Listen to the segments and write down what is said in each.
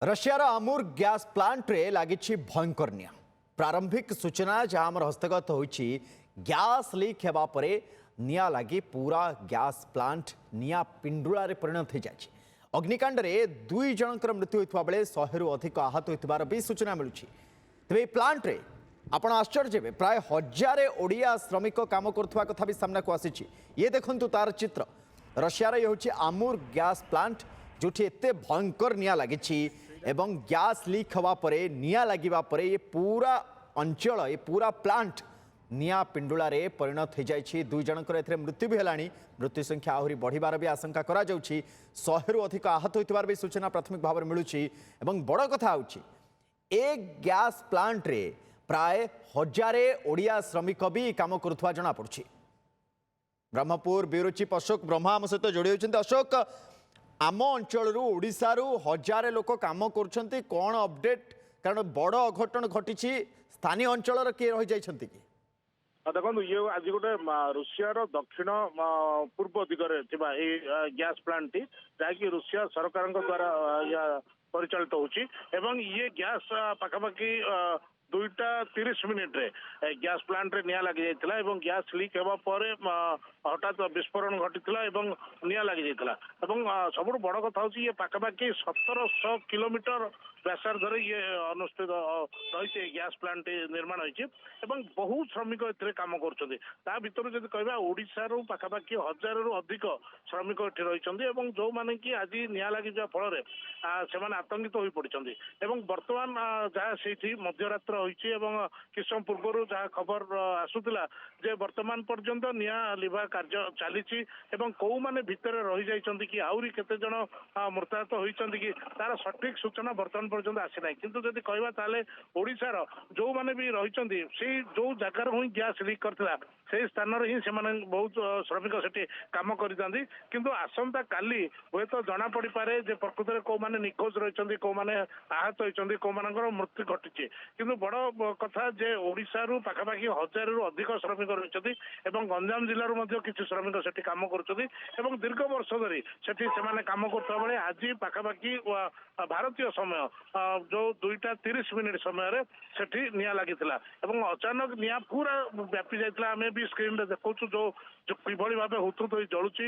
रशियार आमुर gas plant रे लगी भयंकर निया। प्रारंभिक सूचना जहाँ आम हस्तगत होती गैस लीक होगा पर निया लगी पूरा गैस प्लांट निया पिंडुला परिणत हो जाए। अग्निकांड में 2 जनकर मृत्यु होता बेले 100 रु अधिक आहत होबार भी सूचना मिलूँ। तेज प्लांट रे आपण आश्चर्य हे प्राय 1000 ओडिया श्रमिक काम करुवा कथा भी सामना को आसी। ये देखंतु तार चित्र। रशियार ये हूँ आमुर गैस प्लांट जोठी एते भयंकर निया लगी एवं गैस लीक हवा परे निया लगिबा परे ये पूरा अंचल ये पूरा प्लांट निया पिंडुला रे परिणत हो जाए। 2 जनकर एथिरे मृत्यु भी हेलानी। मृत्यु संख्या आहुरी बढ़िबार भी आशंका करा जाउछि। 100 रु अधिक आहत होइतिबार भी सूचना प्राथमिक भाव में मिलुछि। एवं बड़ कथा होछि एक गैस प्लांट रे प्राय 1000 ओडिया श्रमिक भी काम करुवा जना पड़ुछि। ब्रह्मपुर ब्यूरो चीफ अशोक ब्रह्मा आम सहित जोड़ी होइछन्ति। अशोक, आम अंचल ओडिशारू 1000 लोक काम करुछन्ति, कौन अपडेट? कारण बड़ अघटन घटी स्थानीय अंचल किए रही जाइछन्ति कि? देखो ये आज गोटे रुषियार दक्षिण पूर्व दिगरे गैस प्लांट टी जहाँकि रुषिया सरकार द्वारा परिचालित होची एवं ये गैस पाखापाखि 2:30 मिनिट्रे गैस प्लांट रे निया लगी जाइतिला एवं गैस लीक हेबा परे हठात विस्फोरण घटीथिला एवं निया लगी जाइतिला एवं सबुठ बड़ कथा होची ये पाखापाखि 1700 किलोमीटर व्यासार्धर ये अनुष्ठित रही गैस प्लांट निर्माण होती एवं बहु श्रमिक ए काम कर भर जब कह ओडार पाखापाखि 1000 रु अधिक श्रमिक ये रही जो मैंने कि आज निया लगी फल से आतंकित हो पड़ते बर्तमान जहाँ से मध्यरात्र होती किस समय पूर्व जहाँ खबर आसूला जे वर्तमान पर्यंत निया लिभा कार्य चली कौ मैंने भितर रही जाइछन्ति कि आउरी केते जण मृताहत होइछन्ति कि तार सठिक सूचना वर्तमान पर्यंत आसी ना। किंतु जदि कहबा ताले ओडिशार जो माने भी रहिछन्ति से जो जगार हुई गैस लीक करथिला से स्थान रे ही से माने बहुत श्रमिक सेठी काम करितांती। किंतु आसंता काली होय तो जना पड़ी पारे जे प्रकृत रे को माने निखोज रहिछन्ति, को माने आहत होइछन्ति, को मानकर मृत्यु घटिछि। किंतु बड़ कथा जे ओडिशारू पाखापाखि 1000 रु अधिक श्रमिक रहिछन्ति एवं गंजाम जिल्लारू मध्ये किछि श्रमिक सेठी काम करुछन्ति एवं दीर्घ वर्ष धरि सेठी से माने काम करथबा बेले आज पाखापाखि भारतीय समय जो 2:30 मिनिट समय सेठी निया लगिथिला एवं अचानक निया पूरा व्यापी जाइतिला। आमे भी स्क्रीन रे देखौछु जो किभଳି भाबे हुतुत होई जळुछि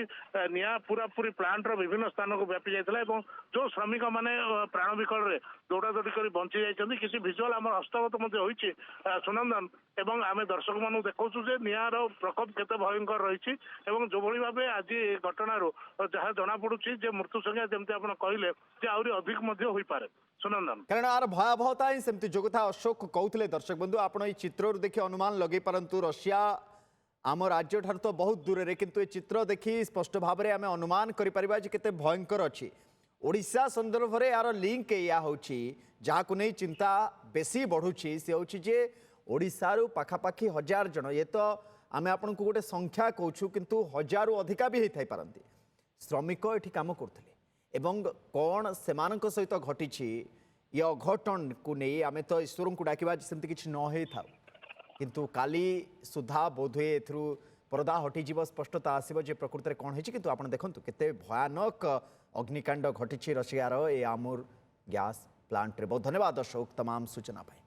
निया पूरा पूरी प्लांट रो विभिन्न स्थान को व्यापी जाइतिला एवं जो श्रमिक माने प्राण विकल रे दौड़ा दौड़ी करी बंची जाइछन्ति। किछि विजुअल हमर हस्तगत मध्ये होइछि सुनंदन एवं आमे दर्शक मानु देखौछु जे नियार प्रकोप केते भयंकर रहिछि एवं जो भଳି भाबे आज घटनारो जहाँ जना पड़ुछि जे मृत्यु संख्या जेमति आपण कहिले जे आउरी अधिक मध्ये होई पारे सुनंदन। कारण यार भयावहता ही सेमती जो कथा अशोक कहते दर्शक बंधु आपण ये चित्र देखिए अनुमान लगे पारंतु रशिया आम राज्य ठार तो बहुत दूर रे किंतु ये चित्र देखी स्पष्ट भाव में आम अनुमान करिपरिबा जे केते भयंकर अछि। ओडिशा संदर्भ में यार लिंक या होछि जहाँ को नहीं चिंता बेसी बढ़ुछि से होछि जे ओडिशारू पाखापाखि 1000 जन। ये तो आम आपन को गोटे संख्या कहूँ किंतु 1000 रु अधिका भी होई पारंती श्रमिक एठी काम करथिले एवं कौन सेमानक सहित घटी ये अघटन को नहीं आम तो ईश्वर को डाकिबा सेमती किछि न होई था किंतु काली सुधा बोधे एथरु परदा हटिଯିव स्पष्टता आसीबो जे प्रकृत में कौन होइछि। किंतु आपण देखंतु केते भयानक अग्निकांड घटी रशियार ए आमुर गैस प्लांट रे। बहुत धन्यवाद अशोक तमाम सूचना पाई।